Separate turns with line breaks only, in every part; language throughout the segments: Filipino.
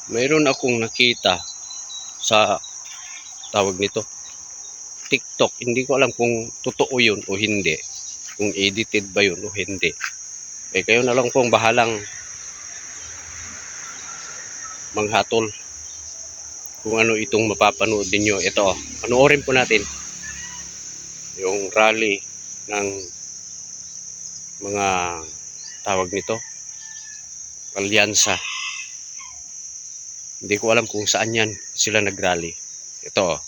Mayroon akong nakita sa tawag nito TikTok. Hindi ko alam kung totoo yun o hindi, kung edited ba yun o hindi. Kayo na lang pong bahalang manghatol kung ano itong mapapanood ninyo. Ito, panoorin po natin yung rally ng mga tawag nito alyansa. Hindi ko alam kung saan yan sila nagrally. Ito.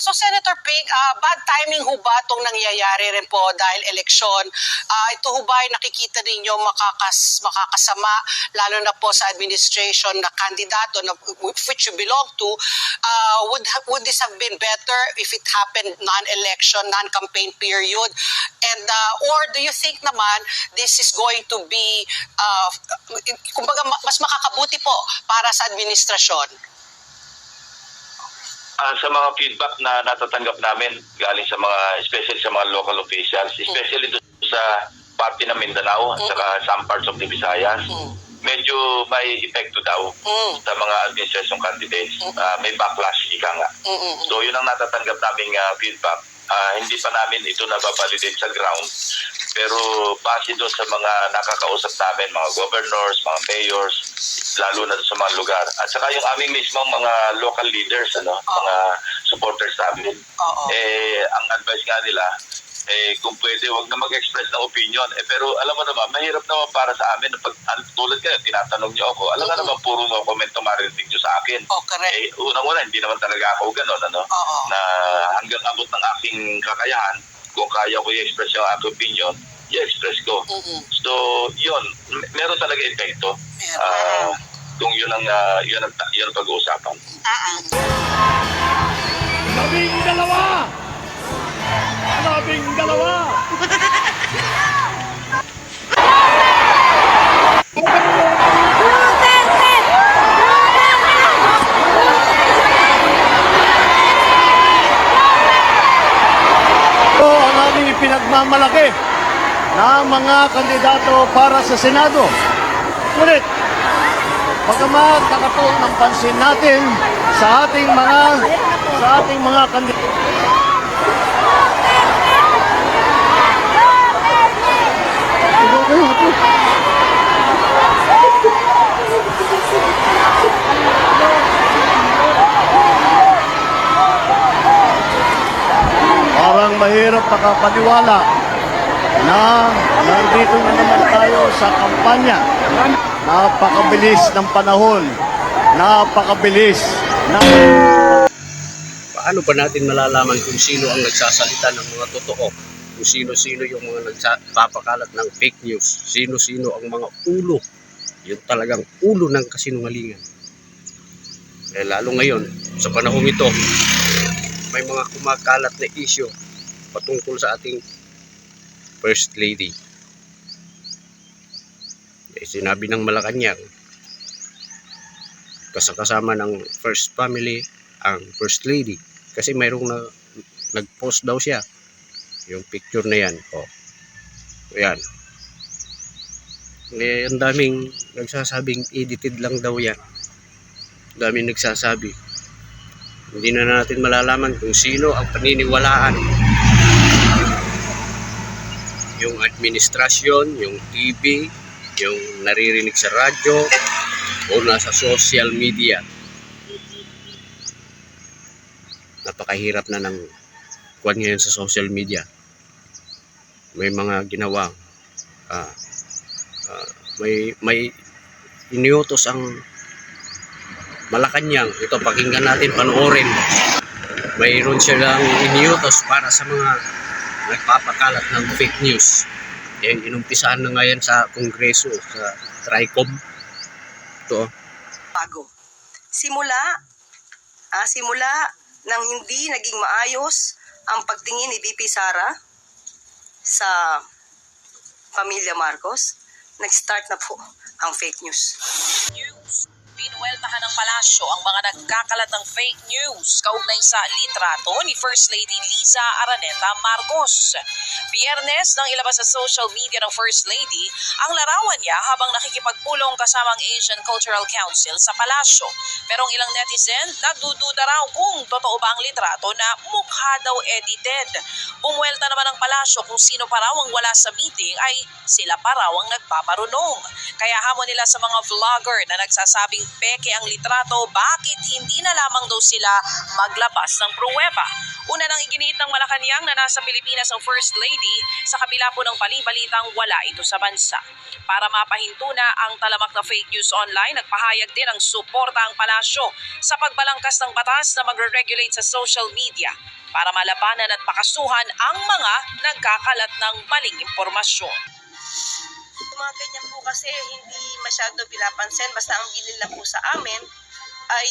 So Senator Ping, bad timing ho ba itong nangyayari rin po dahil eleksyon? Ito ho ba ay nakikita ninyo makakasama lalo na po sa administration na kandidato na which you belong to? Would this have been better if it happened non-election, non-campaign period? And or do you think naman this is going to be kumbaga mas makakabuti po para sa administrasyon?
Sa mga feedback na natatanggap namin galing sa mga, especially sa mga local officials, especially doon sa party ng Mindanao at saka some parts of the Visayas, medyo may epekto daw sa mga administration candidates. May backlash, ika nga. So yun ang natatanggap naming feedback. Hindi pa namin ito nababalidate sa ground. Pero base doon sa mga nakakausap namin, mga governors, mga mayors, lalo na sa mga lugar. At saka yung aming mismong mga local leaders, mga supporters namin. Ang advice nga nila, kung pwede, wag na mag-express ng opinion. Pero alam mo naman, mahirap naman para sa amin. Pag tulad kayo, tinatanong niyo ako, alam nga naman, puro no comment marinig niyo sa akin. Unang-una, hindi naman talaga ako gano'n, na hanggang abot ng aking kakayahan, kung kaya ko i-express yung aking opinion, i-express ko. So, yun, meron talaga epekto. Kung yun ang pag-uusapan.
Labing dalawa! Labing dalawa! Ito ang aming ipinagmamalaki na mga kandidato para sa Senado. Ngunit, pagkamat nakatuon ng pansin natin sa ating mga kandidato. Parang mahirap makapaniwala na nandito na naman tayo sa kampanya. Napakabilis ng panahon. Napakabilis ng...
Paano ba natin malalaman kung sino ang nagsasalita ng mga totoo? Kung sino-sino yung mga nagpapakalat ng fake news? Sino-sino ang mga ulo? Yung talagang ulo ng kasinungalingan. Lalo ngayon, sa panahong ito, may mga kumakalat na issue patungkol sa ating First Lady. Sinabi ng Malacanang, kasama ng First Family ang First Lady. Kasi mayroong nag-post daw siya. Yung picture na yan. Ayan. Ang daming nagsasabing edited lang daw yan. Ang daming nagsasabi. Hindi na natin malalaman kung sino ang paniniwalaan. Yung administrasyon, yung TV, yung naririnig sa radyo, o nasa social media. Napakahirap na ng kuwan ngayon sa social media. May mga ginawang may iniutos ang Malacanang. Ito, pakinggan natin, panoorin. Mayroon silang iniutos para sa mga nagpapakalat ng fake news. Inumpisahan na ngayon sa Kongreso, sa TRICOM. Ito.
Bago. Simula nang hindi naging maayos ang pagtingin ni VP Sara sa pamilya Marcos, nag-start na po ang fake news.
Pinuweltahan ng palasyo ang mga nagkakalat ng fake news kaugnay sa litrato ni First Lady Liza Araneta Marcos. Biyernes nang ilabas sa social media ng First Lady ang larawan niya habang nakikipagpulong kasama ang Asian Cultural Council sa palasyo. Pero ang ilang netizen nagdududa raw kung totoo ba ang litrato na mukha daw edited. Bumuelta naman ang palasyo kung sino pa raw ang wala sa meeting ay sila pa raw ang nagpaparunong. Kaya hamon nila sa mga vlogger na nagsasabing peke ang litrato, bakit hindi na lamang daw sila maglabas ng pruweba. Una nang iginiit ng Malacanang na nasa Pilipinas ang First Lady sa kabila po ng balibalitang wala ito sa bansa. Para mapahinto na ang talamak na fake news online, nagpahayag din ang suporta ang palasyo sa pagbalangkas ng batas na magre-regulate sa social media para malabanan at pakasuhan ang mga nagkakalat ng maling impormasyon.
Mga ganyan po kasi hindi masyado pinapansin. Basta ang bilin lang po sa amin ay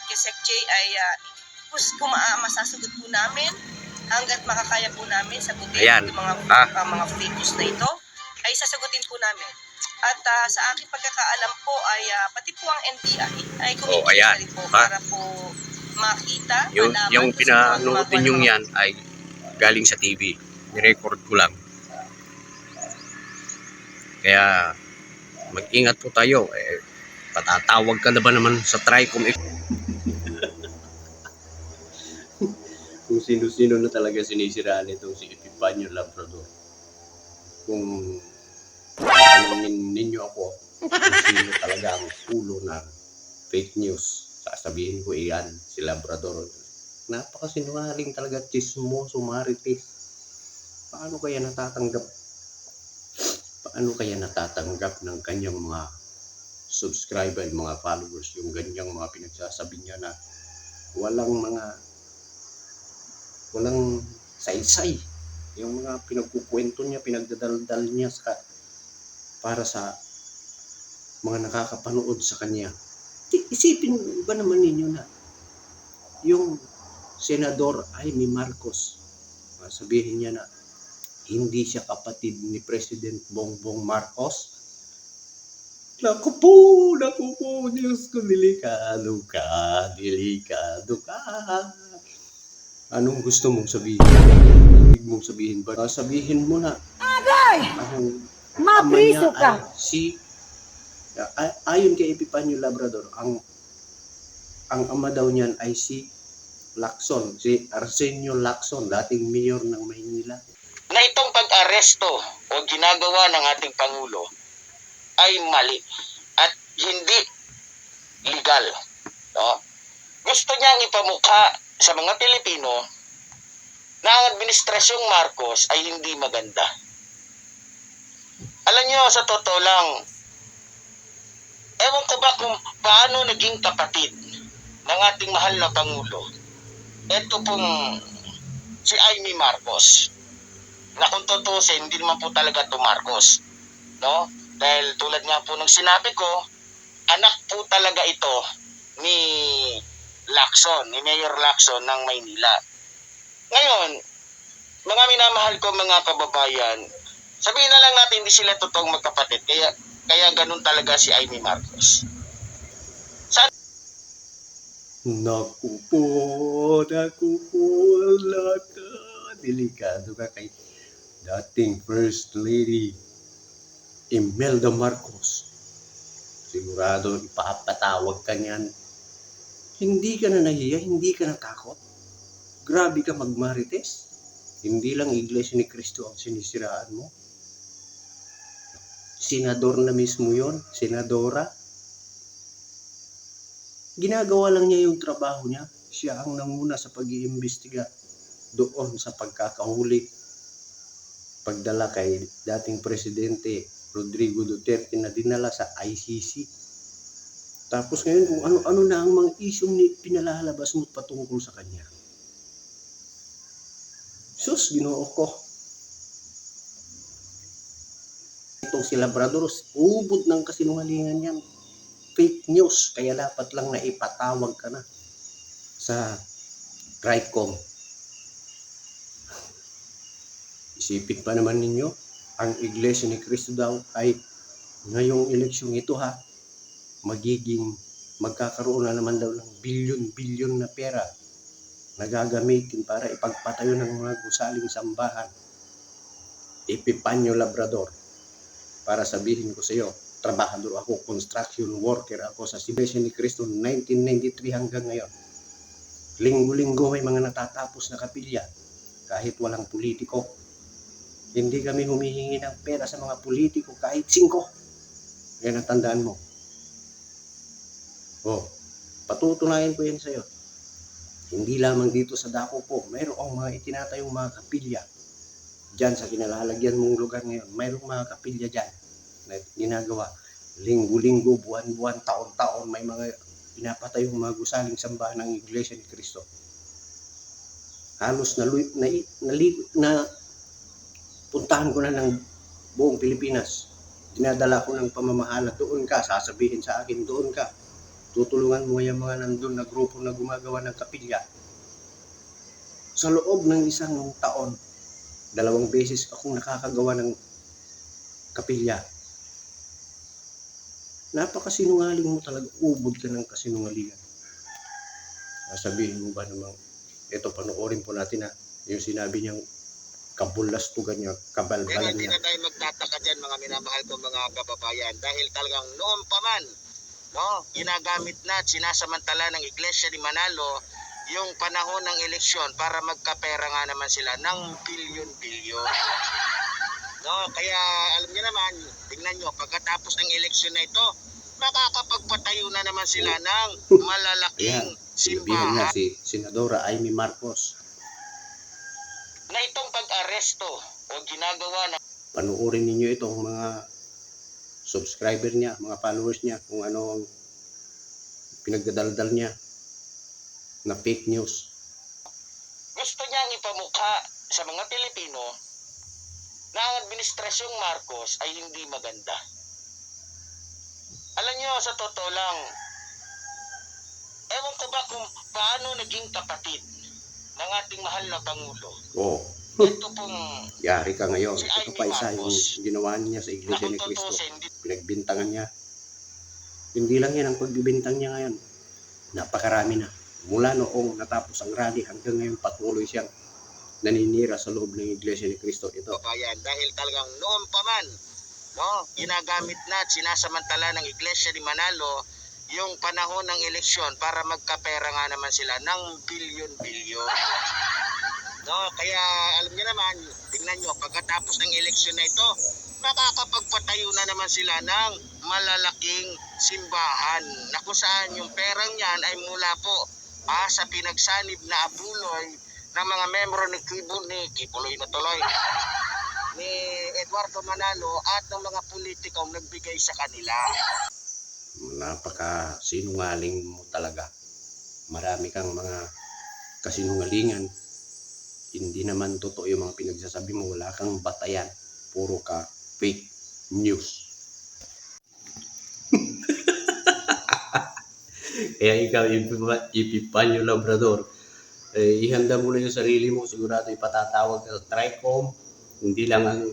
kay Sec J ay masasagot po namin hanggat makakaya po namin sagutin
Ayan.
yung mga fake news na ito ay sasagutin po namin. At sa aking pagkakaalam po ay pati po ang NBI ay kumikita
ayan.
rin po para po makita, malaman.
Yung
kung sino ang
pinanood
gumagawa
ninyong
ng mga
yan ay galing sa TV. Nirecord ko lang. Kaya mag-ingat po tayo. Patatawag ka na ba naman sa TRICOM? Kung sino-sino na talaga sinisiraan itong si Epifanio Labrador. Kung tanongin ninyo ako kung sino talaga ang ulo ng fake news, sasabihin ko iyan, si Labrador. Napakasinungaling talaga, chismoso, marites. Paano kaya natatanggap ng kanyang mga subscriber, mga followers, yung ganyang mga pinagsasabi niya na walang saysay. Yung mga pinagkukwento niya, pinagdadaldal niya para sa mga nakakapanood sa kanya. Isipin ba naman ninyo na yung Senador Amy Marcos, sabihin niya na hindi siya kapatid ni President Bongbong Marcos? Naku po, Diyos ko, delikado ka. Anong gusto mong sabihin? Ibig mong sabihin ba? Sabihin mo na. Ang ama niya ay ayon kay Epifanio Labrador, ang ama daw niyan ay si Lacson, si Arsenio Lacson, dating mayor ng Maynila.
Na itong pag-aresto o ginagawa ng ating Pangulo ay mali at hindi legal. No? Gusto niyang ipamukha sa mga Pilipino na ang administrasyong Marcos ay hindi maganda. Alam niyo, sa totoo lang, ewan ko ba kung paano naging kapatid ng ating mahal na Pangulo ito pong si Amy Marcos. Na kung tutusin, hindi naman po talaga ito Marcos. No? Dahil tulad nga po ng sinabi ko, anak po talaga ito ni Lacson, ni Mayor Lacson ng Maynila. Ngayon, mga minamahal ko mga kababayan, sabihin na lang natin hindi sila totoong magkapatid. Kaya ganun talaga si Amy Marcos.
Naku po, lata. Delikado ka kay dating First Lady Imelda Marcos. Sigurado ipapatawag ka niyan. Hindi ka na nahiya, hindi ka natakot. Grabe ka magmarites. Hindi lang Iglesia ni Cristo ang sinisiraan mo. Senador na mismo yon, senadora. Ginagawa lang niya yung trabaho niya. Siya ang nanguna sa pag-iimbestiga doon sa pagkakahuli. Pagdala kay dating Presidente Rodrigo Duterte na dinala sa ICC. Tapos ngayon kung ano-ano na ang mga isyong pinalalabas mo patungkol sa kanya. Sus, Ginoo ko. Itong si Labrador, ubod ng kasinungalingan yan. Fake news, kaya dapat lang na ipatawag ka na sa TRICOM. Isipin pa naman ninyo, ang Iglesia ni Cristo daw ay ngayong eleksyong ito magkakaroon na naman daw ng bilyon-bilyon na pera na gagamitin para ipagpatayo ng mga gusaling sambahan. Epipanyo Labrador. Para sabihin ko sa iyo, trabahador ako, construction worker ako sa Iglesia ni Cristo 1993 hanggang ngayon. Linggo-linggo may mga natatapos na kapilya kahit walang politiko. Hindi kami humihingi ng pera sa mga politiko kahit 5. Yan ang tandaan mo. Patutunayan ko yan sa iyo. Hindi lamang dito sa Dako po, mayroong mga itinatayong mga kapilya. Diyan sa kinalalagyan mong lugar ngayon, mayroong mga kapilya dyan na ginagawa. Linggo-linggo, buwan-buwan, taon-taon, may mga pinapatayong mga gusaling sambahan ng Iglesia ni Cristo. Halos na puntahan ko na ng buong Pilipinas. Dinadala ko ng pamamahala, doon ka, sasabihin sa akin, doon ka. Tutulungan mo yung mga nandun na grupo na gumagawa ng kapilya. Sa loob ng isang taon, 2 beses akong nakakagawa ng kapilya. Napakasinungaling mo talaga, ubod ka ng kasinungalingan. Sasabihin mo ba namang, ito panoorin po natin yung sinabi niyang kabulastugan niya,
Pero
kabalbalan
hindi
niya.
na tayo magtataka dyan mga minamahal ko mga kababayan dahil talagang noon pa man, ginagamit na at sinasamantala ng Iglesia ni Manalo yung panahon ng eleksyon para magkapera nga naman sila ng bilyon-bilyon. Kaya alam niyo naman, tingnan nyo, pagkatapos ng eleksyon na ito, makakapagpatayo na naman sila ng malalaking
Sinabihan niya
simbahan.
si Senadora Amy Marcos.
Na itong pag-aresto o ginagawa ng
Panuorin ninyo itong mga subscriber niya, mga followers niya, kung ano ang pinagdadaldal niya na fake news.
gusto niyang ipamukha sa mga Pilipino na ang administrasyong Marcos ay hindi maganda. Alam niyo, sa totoo lang, ewan ko ba kung paano naging kapatid ng ating mahal na Pangulo. Ito pong
Yari ka ngayon.
Si
Ito
Amy
pa isa yung
Marcos.
ginawa niya sa
na
Iglesia
kung
ni Cristo.
tutusin, hindi
Pinagbintangan niya. Hindi lang yan ang pagbibintang niya ngayon. Napakarami na. Mula noong natapos ang rally hanggang ngayon patuloy siyang naninira sa loob ng Iglesia ni Cristo. Ito.
kabayan dahil talagang noon pa man, ginagamit na at sinasamantala ng Iglesia ni Manalo yung panahon ng eleksyon para magkapera nga naman sila ng bilyon-bilyon. Kaya alam niyo naman, tingnan nyo, pagkatapos ng eleksyon na ito, makakapagpatayo na naman sila ng malalaking simbahan na kung saan yung perang yan ay mula po sa pinagsanib na abuloy ng mga membro ni Kibuloy na tuloy, ni Eduardo Manalo at ng mga politikong nagbigay sa kanila.
Napaka-sinungaling mo talaga. Marami kang mga kasinungalingan. Hindi naman totoo yung mga pinagsasabi mo. Wala kang batayan. Puro ka fake news. Kaya ikaw, Epipanyo Labrador, ihanda mo na yung sarili mo. Sigurado ipatatawag ka sa TRICOM. Hindi lang ang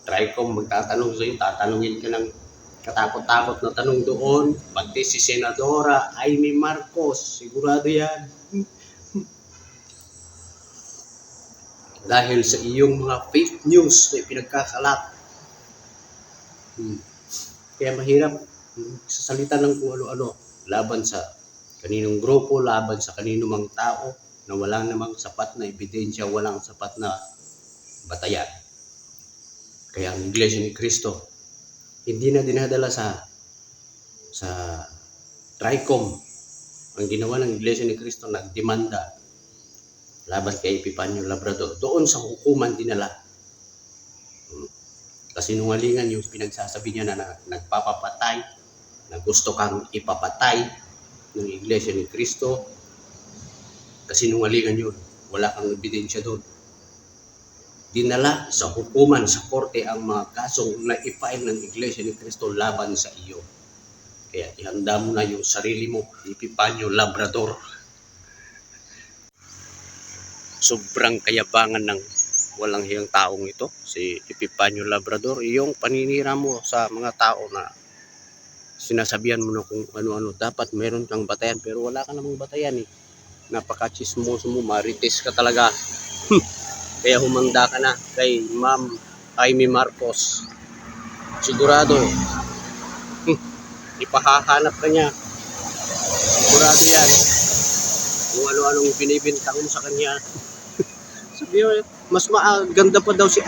TRICOM magtatanong sa iyo. Tatanungin ka ng katakot-takot na tanong doon. Pati si Senadora Amy Marcos. Sigurado yan. Dahil sa iyong mga fake news na pinagkakalat. Kaya mahirap sasalita ng kung ano-ano laban sa kaninong grupo, laban sa kanino mang tao na walang namang sapat na ebidensya, walang sapat na batayan. Kaya ang Iglesia ni Cristo hindi na dinadala sa TRICOM. Ang ginawa ng Iglesia ni Cristo, nagdemanda laban kay Epipanyo Labrador. Doon sa hukuman dinala. Kasinungalingan yung pinagsasabi niya na nagpapapatay, na gusto kang ipapatay ng Iglesia ni Cristo. Kasinungalingan yun. Wala kang ebidensya doon. Dinala sa hukuman, sa korte ang mga kasong na-file ng Iglesia ni Cristo laban sa iyo. Kaya ihanda mo na yung sarili mo, Epipanyo Labrador. Sobrang kayabangan ng walang hiyang taong ito, si Epipanyo Labrador. Yung paninira mo sa mga tao na sinasabihan mo na kung ano-ano. Dapat meron kang batayan, pero wala ka namang batayan eh. Napaka-chismoso mo, marites ka talaga. Kaya humanda ka na kay Ma'am Amy Marcos. Sigurado, ipahahanap ka niya. Sigurado yan. Kung ano-anong binibintang mo sa kanya. Sabi mo, mas maganda pa daw si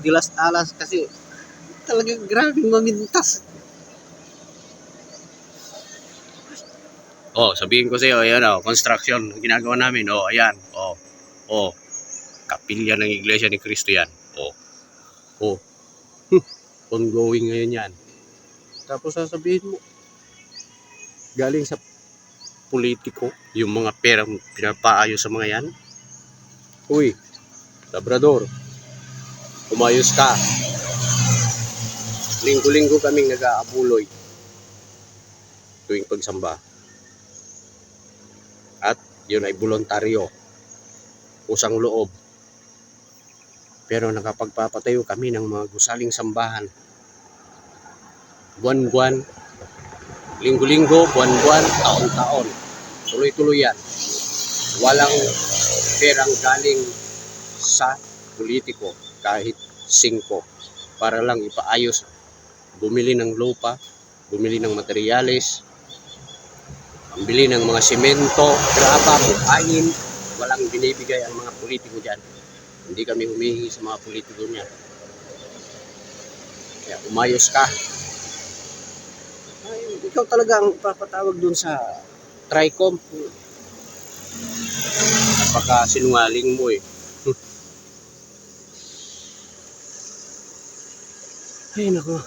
de las Alas kasi talagang grabe mamintas. Oh, sabihin ko sa iyo, ayan oh, construction ginagawa namin. Oh, ayan. Oh. Oh. Kapilya ng Iglesia ni Cristo yan. Oh. Oh. Ongoing ngayon yan. Tapos sasabihin mo, galing sa politiko, yung mga perang pinapaayos sa mga yan. Uy, Labrador, umayos ka. Linggo-linggo kaming nag-aabuloy tuwing pagsamba. At yun ay voluntaryo, usang loob. Pero nakapagpapatayo kami ng mga gusaling sambahan. Buwan-buwan, linggo-linggo, buwan-buwan, taon-taon. Tuloy-tuloy yan. Walang perang galing sa politiko, kahit 5, para lang ipaayos. Bumili ng lupa, bumili ng materyales, pambili ng mga simento, graba, buhayin. Walang binibigay ang mga politiko dyan. Hindi kami humihingi sa mga politiko niya. Kaya umayos ka. Ay, ikaw talaga ang papatawag dun sa TRICOM. Napaka sinungaling mo eh. Ay nako.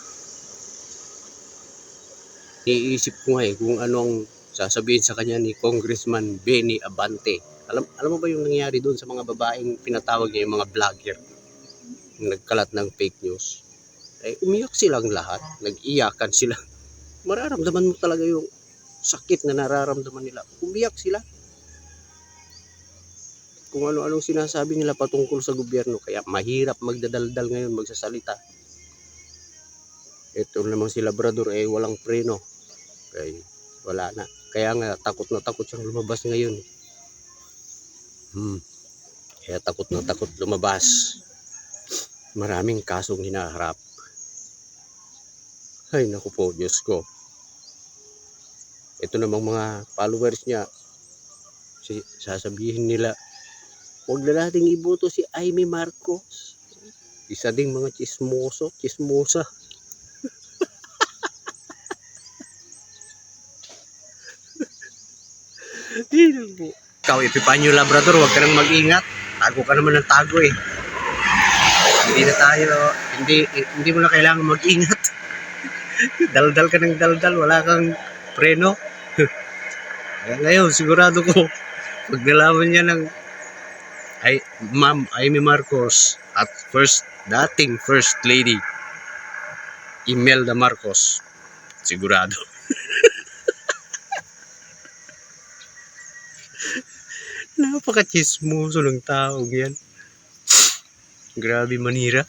Iisip ko nga eh kung anong sasabihin sa kanya ni Congressman Benny Abante. Alam mo ba yung nangyari doon sa mga babaeng pinatawag niya, yung mga vlogger yung nagkalat ng fake news? Eh, umiyak silang lahat, nag-iyakan sila. Mararamdaman mo talaga yung sakit na nararamdaman nila. Umiyak sila. Kung ano-anong sinasabi nila patungkol sa gobyerno, kaya mahirap magdadaldal ngayon magsasalita. Ito namang si Labrador eh walang preno. Kaya wala na. Kaya nga takot na takot siyang lumabas ngayon. Kaya takot na takot lumabas. Maraming kasong hinaharap. Ay naku po, Diyos ko. Ito namang mga followers niya, sasabihin nila, huwag na nating iboto si Amy Marcos. Isa ding mga chismosa. Ikaw, Epipanyo Labrador, huwag ka nang mag-ingat. Tago ka naman ng tago eh. Hindi mo na kailangan mag-ingat. Daldal ka ng daldal, wala kang preno. Kaya ngayon, sigurado ko, pag nalaman niya ng Ma'am Amy Marcos at dating First Lady Imelda Marcos, sigurado. Napaka-chismoso ng taong yan. Grabe manira.